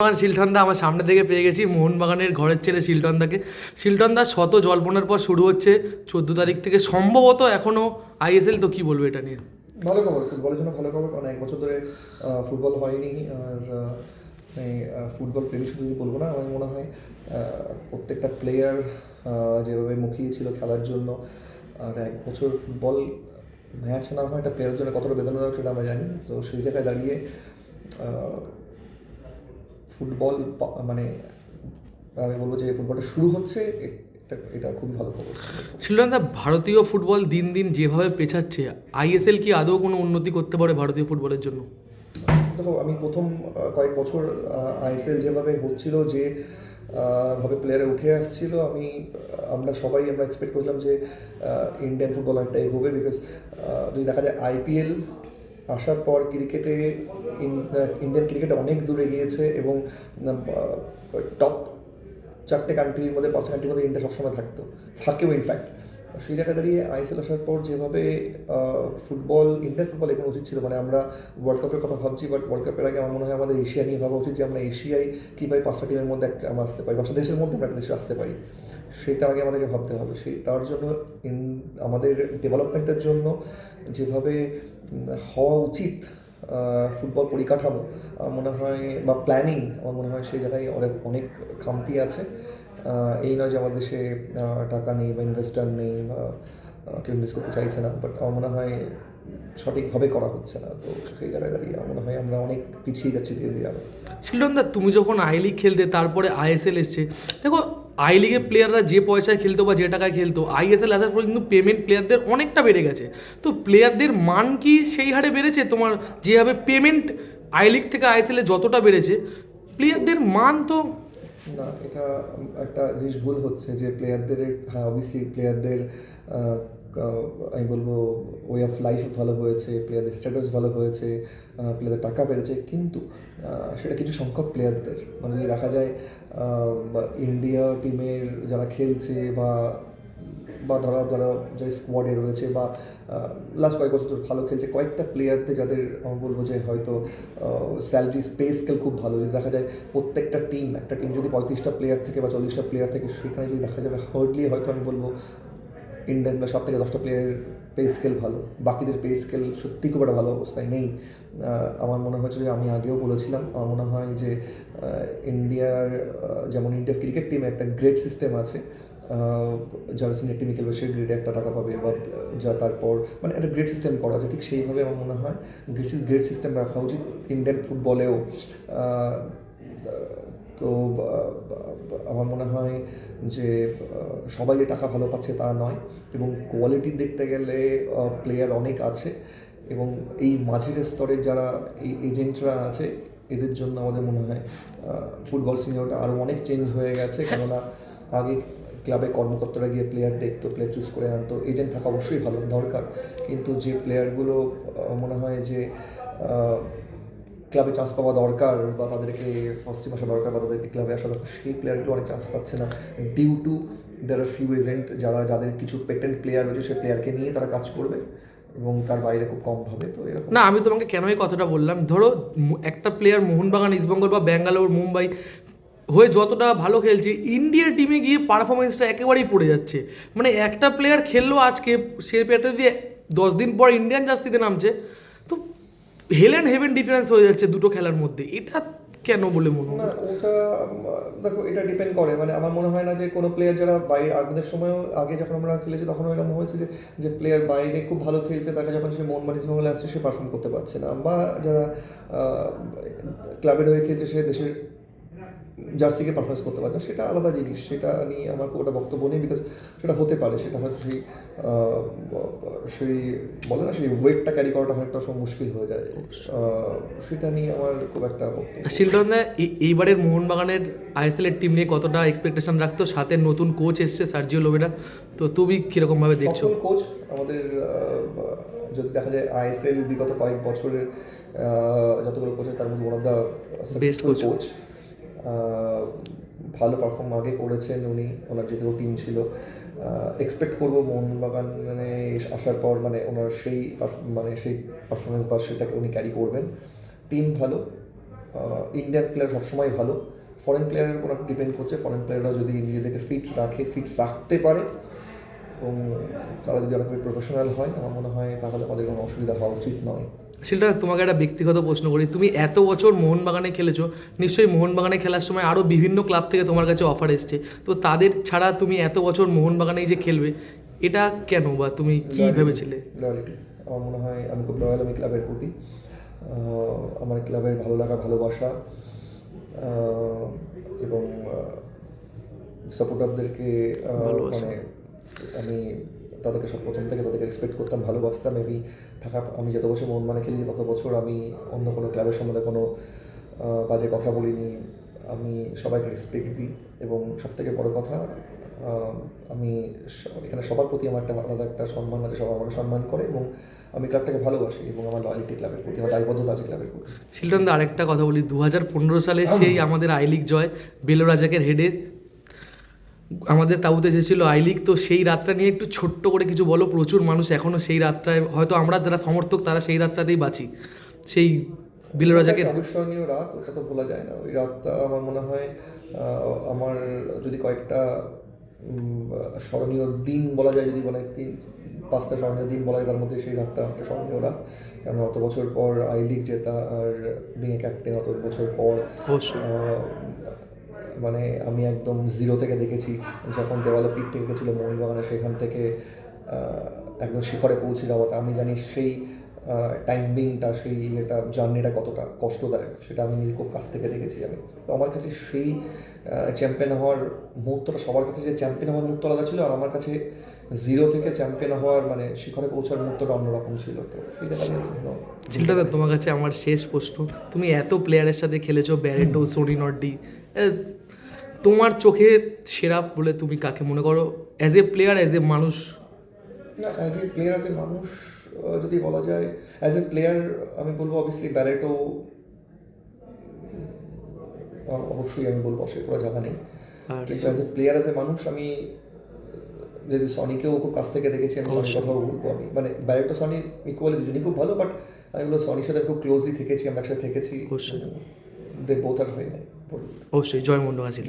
মোহনবাগান শিলটনদা আমার সামনে থেকে পেয়ে গেছি মোহনবাগানের ঘরের ছেলে শিলটনদাকে। শিলটনদা শত জল্পনার পর শুরু হচ্ছে 14 তারিখ থেকে, সম্ভবত এখনও আইএসএল, তো কি বলবো এটা নিয়ে? ভালো খবর, ফুটবলের জন্য ভালো খবর, কারণ 1 বছর ধরে ফুটবল হয়নি। আর এই ফুটবল প্রেমী শুধু বলবো না, আমার মনে হয় প্রত্যেকটা প্লেয়ার যেভাবে মুখিয়ে ছিল খেলার জন্য, আর 1 বছর ফুটবল ম্যাচ না হয় একটা প্লেয়ারের জন্য কতটা বেদনাদায়ক সেটা আমরা জানি। তো সেই জায়গায় দাঁড়িয়ে ফুটবল মানে আমি বলবো যে ফুটবলটা শুরু হচ্ছে, এটা এটা খুবই ভালো খবর। শিলটনদা, ভারতীয় ফুটবল দিন দিন যেভাবে পেছাচ্ছে, আইএসএল কি আদৌ কোনো উন্নতি করতে পারে ভারতীয় ফুটবলের জন্য? দেখো, আমি প্রথম কয়েক বছর আইএসএল যেভাবে হচ্ছিল, যে ভাবে প্লেয়ারে উঠে আসছিল, আমরা সবাই এক্সপেক্ট করলাম যে ইন্ডিয়ান ফুটবল একটা এগোবে। বিকজ যদি দেখা যায় আইপিএল আসার পর ক্রিকেটে ইন্ডিয়ান ক্রিকেটে অনেক দূরে গিয়েছে, এবং টপ 4টে কান্ট্রির মধ্যে 5 কান্ট্রির মধ্যে ইন্ডিয়া সবসময় থাকেও ইনফ্যাক্ট। সেই জায়গায় দাঁড়িয়ে আইএসএল আসার পর যেভাবে ইন্ডিয়ান ফুটবল এখানে উচিত ছিল, মানে আমরা ওয়ার্ল্ড কাপের কথা ভাবছি, বাট ওয়ার্ল্ড কাপের আগে আমার মনে হয় আমাদের এশিয়া নিয়ে ভাবা উচিত, যে আমরা এশিয়ায় কীভাবে 5টা টিমের মধ্যে আমরা আসতে পারি, 5টা দেশের মধ্যে আমরা একটা দেশে আসতে পারি। সেটা আগে আমাদেরকে ভাবতে হবে। তার জন্য আমাদের ডেভেলপমেন্টের জন্য যেভাবে হওয়া উচিত ফুটবল পরিকাঠামো, আমার মনে হয়, বা প্ল্যানিং, আমার মনে হয় সেই জায়গায় অনেক খামতি আছে। এই নয় যে আমাদের দেশে টাকা নেই বা ইনভেস্টার নেই, বা কেউ ইনভেস্ট করতে চাইছে না, বাট আমার মনে হয় সঠিকভাবে করা হচ্ছে না। তো সেই জায়গায় দাঁড়িয়ে আমার মনে হয় আমরা অনেক পিছিয়ে যাচ্ছি ধীরে ধীরে আরও। শিলটনদা, তুমি যখন আই লিগ খেলতে, তারপরে আইএসএল এসছে, দেখো আই লিগের প্লেয়াররা যে পয়সায় খেলতো বা যে টাকায় খেলতো, আইএসএল আসার পর কিন্তু পেমেন্ট প্লেয়ারদের অনেকটা বেড়ে গেছে। তো প্লেয়ারদের মান কি সেই হারে বেড়েছে? তোমার যেভাবে পেমেন্ট আই লিগ থেকে আইএসএল এ যতটা বেড়েছে, প্লেয়ারদের মান তো... না, এটা একটা জিনিস ভুল হচ্ছে যে প্লেয়ারদের, হ্যাঁ অবভিয়াসলি প্লেয়ারদের আমি বলবো ওয়ে অফ লাইফ ভালো হয়েছে, প্লেয়ারদের স্ট্যাটাস ভালো হয়েছে, প্লেয়ারদের টাকা বেড়েছে, কিন্তু সেটা কিছু সংখ্যক প্লেয়ারদের, মানে যদি দেখা যায় বা ইন্ডিয়া টিমের যারা খেলছে, বা বা ধরো যে স্কোয়াডে রয়েছে, বা লাস্ট কয়েক বছর ধরে ভালো খেলছে কয়েকটা প্লেয়ারদের, যাদের আমি বলবো যে হয়তো স্যালারি পে স্কেল খুব ভালো, যদি দেখা যায় প্রত্যেকটা একটা টিম যদি 35টা প্লেয়ার থেকে বা 40টা প্লেয়ার থেকে, সেখানে যদি দেখা যাবে হার্ডলি হয়তো আমি বলবো ইন্ডিয়ান প্লেয়ার 7 থেকে 10টা প্লেয়ারের পে স্কেল ভালো, বাকিদের পে স্কেল সত্যি খুব একটা ভালো অবস্থায় নেই। আমার মনে হয়েছে যে আমি আগেও বলেছিলাম, আমার মনে হয় যে ইন্ডিয়ার যেমন ইন্ডিয়া ক্রিকেট টিমে একটা গ্রেড সিস্টেম আছে, যারা সিনিয়র টিমে খেলবে সেই গ্রেডে একটা টাকা পাবে, বা যা তারপর মানে একটা গ্রেড সিস্টেম করা আছে, ঠিক সেইভাবে আমার মনে হয় গ্রেড সিস্টেম রাখা উচিত ইন্ডিয়ান ফুটবলেও। তো আমার মনে হয় যে সবাই যে টাকা ভালো পাচ্ছে তা নয়, এবং কোয়ালিটি দেখতে গেলে প্লেয়ার অনেক আছে, এবং এই মাঝের স্তরের যারা এই এজেন্টরা আছে, এদের জন্য আমাদের মনে হয় ফুটবল সিনিয়রটা আরও অনেক চেঞ্জ হয়ে গেছে। কেননা আগে ক্লাবে কর্মকর্তারা গিয়ে প্লেয়ার দেখতো, প্লেয়ার চুজ করে আনতো, এজেন্ট থাকা অবশ্যই ভালো দরকার, কিন্তু যে প্লেয়ারগুলো মনে হয় যে ক্লাবে চান্স পাওয়া দরকার, বা তাদেরকে ফার্স্ট টিম আসা দরকার, বা তাদেরকে ক্লাবে আসা দরকার, সেই প্লেয়ারগুলো অনেক চান্স পাচ্ছে না, due to there are few agent যাদের কিছু পেটেন্ট প্লেয়ার রয়েছে, সেই প্লেয়ারকে নিয়ে তারা কাজ করবে, এবং তার বাইরে খুব কম ভাবে। তো এরকম না, আমি তোমাকে কেন এই কথাটা বললাম, ধরো একটা প্লেয়ার মোহনবাগান, ইস্টবেঙ্গল বা ব্যাঙ্গালোর, মুম্বাই হয়ে যতটা ভালো খেলছে, ইন্ডিয়ার টিমে গিয়ে পারফরমেন্সটা একেবারেই পড়ে যাচ্ছে। মানে একটা প্লেয়ার খেললো আজকে, সে প্লেয়ারটা দিয়ে 10 দিন পর ইন্ডিয়ান জার্সিতে নামছে, তো হেল অ্যান্ড হেভেন ডিফারেন্স হয়ে যাচ্ছে দুটো খেলার মধ্যে। এটা কেন বলে মনে হয়? না, ওটা দেখো, এটা ডিপেন্ড করে, মানে আমার মনে হয় না যে কোনো প্লেয়ার যারা বাইরে, আমাদের সময়ও আগে যখন আমরা খেলেছি তখন এরকম হয়েছে যে প্লেয়ার বাইরে খুব ভালো খেলছে, তাকে যখন সে মোহনবাগান ইস্টবেঙ্গলে আসছে সে পারফর্ম করতে পারছে না, বা যারা ক্লাবের হয়ে খেলছে সে দেশের জার্সিকে পারফরমেন্স করতে পারছে না, সেটা আলাদা জিনিস, সেটা নিয়ে আমার খুব একটা বক্তব্য নেই। বিকজ সেটা হতে পারে, সেটা হয়তো সেই বলে না, সেই ওয়েটটা ক্যারি করাটা অনেকটা সব মুশকিল হয়ে যায়, সেটা নিয়ে আমার খুব একটা বক্তব্য। শিলটনদা, এইবারের মোহনবাগানের আইএসএলের টিম নিয়ে কতটা এক্সপেকটেশন রাখতো? সাথে নতুন কোচ এসছে সার্জিও লোবেরা, তো তুমি কীরকমভাবে দেখছো? সফল কোচ আমাদের, যদি দেখা যায় আইএসএল বিগত কয়েক বছরের যতগুলো কোচ তার মধ্যে one of the successful coach. ভালো পারফর্ম আগে করেছেন উনি, ওনার যেগুলো টিম ছিল। এক্সপেক্ট করবো মোহনবাগান মানে আসার পর মানে ওনার সেই পারফরমেন্স বা সেটাকে উনি ক্যারি করবেন। টিম ভালো, ইন্ডিয়ান প্লেয়ার সবসময় ভালো, ফরেন প্লেয়ারের উপর ডিপেন্ড করছে। ফরেন প্লেয়াররা যদি নিজেদেরকে ফিট রাখতে পারে এবং তারা যদি অনেক প্রফেশনাল হয়, আমার মনে হয় তাহলে আমাদের কোনো অসুবিধা হওয়া উচিত নয়। সেটা তোমাকে একটা ব্যক্তিগত প্রশ্ন করি, তুমি এত বছর মোহনবাগানে খেলেছো, নিশ্চয়ই মোহনবাগানে খেলার সময় আরও বিভিন্ন ক্লাব থেকে তোমার কাছে অফার এসছে, তো তাদের ছাড়া তুমি এত বছর মোহনবাগানেই যে খেলবে, এটা কেন, বা তুমি কি ভেবেছিলে? লয়ালিটি, আমার মনে হয় আমি খুব লয়াল আমি ক্লাবের প্রতি। আমার ক্লাবের ভালো লাগা, ভালোবাসা এবং সাপোর্টারদেরকে মানে আমি তাদেরকে সব প্রথম থেকে তাদেরকে রেসপেক্ট করতাম, ভালোবাসতাম। আমি যত বছর মোহনবাগানে খেলি তত বছর আমি অন্য কোনো ক্লাবের সম্বন্ধে কোনো বাজে কথা বলিনি। আমি সবাইকে রেসপেক্ট দিই এবং সবথেকে বড় কথা, আমি এখানে সবার প্রতি আমার একটা আলাদা একটা সম্মান আছে, সবাই আমাকে সম্মান করে এবং আমি ক্লাবটাকে ভালোবাসি এবং আমার লয়ালিটি ক্লাবের প্রতি, আমার দায়বদ্ধতা আছে ক্লাবের প্রতি। শিল্টন দা, আরেকটা কথা বলি, 2015 সালে সেই আমাদের আই লিগ জয়, বেলোরাজাকের হেডে আমাদের তাবুতে এসেছিল আই লিগ, তো সেই রাতটা নিয়ে একটু ছোট্ট করে কিছু বলো। প্রচুর মানুষ এখনও সেই রাতটায়, হয়তো আমরা যারা সমর্থক তারা সেই রাতটাতেই বাঁচি, সেই বেলোরাজাকের। অবিস্মরণীয় রাত, ওটা তো ভোলা যায় না। ওই রাতটা আমার মনে হয় আমার যদি কয়েকটা স্মরণীয় দিন বলা যায়, যদি বলে 5টা স্মরণীয় দিন বলা যায়, তার মধ্যে সেই রাতটা একটা স্মরণীয় রাত। কারণ অত বছর পর আই লিগ জেতা আর বিং ক্যাপ্টেন, অত বছর পর মানে আমি একদম জিরো থেকে দেখেছি যখন দেওয়ালে পিঠ থেকে গেছিলো মোহনবাগানে, সেখান থেকে একদম শিখরে পৌঁছে যাওয়াটা। আমি জানি সেই টাইমিংটা, সেই ইয়েটা, জার্নিটা কতটা কষ্টদায়ক, সেটা আমি খুব কাছ থেকে দেখেছি আমি। তো আমার কাছে সেই চ্যাম্পিয়ন হওয়ার মুহূর্তটা, সবার কাছে যে চ্যাম্পিয়ন হওয়ার মুহূর্ত আলাদা ছিল, আর আমার কাছে জিরো থেকে চ্যাম্পিয়ন হওয়ার মানে শিখরে পৌঁছার মুহূর্তটা অন্যরকম ছিল। তো সেইটা সেটা তোমার কাছে আমার শেষ প্রশ্ন, তুমি এত প্লেয়ারের সাথে খেলেছো, ব্যারেটো, সোনি নর্ডি, তোমার চোখে সেরা বলে তুমি কাকে মনে করো, as a player, as a মানুষ? না, as a player, as a মানুষ যদি বলা যায়, অ্যাজ এ প্লেয়ার আমি বলবো অবভিয়াসলি ব্যারেটো, অবশ্যই আমি বলবো, অবশ্যই করা জায়গা নেই। কিন্তু as a player, as a মানুষ আমি যদি সনিকেও খুব কাছ থেকে দেখেছি, আমি সনির কথাও বলবো। আমি মানে ব্যারেটো সনি ইকুয়ালি, দুজনই খুব ভালো, বাট আমি বলবো সনির সাথে খুব ক্লোজলি থেকেছি, আমরা একসাথে থেকেছি। They both are very nice. অবশ্যই জয় মোহনবাগান ছিল।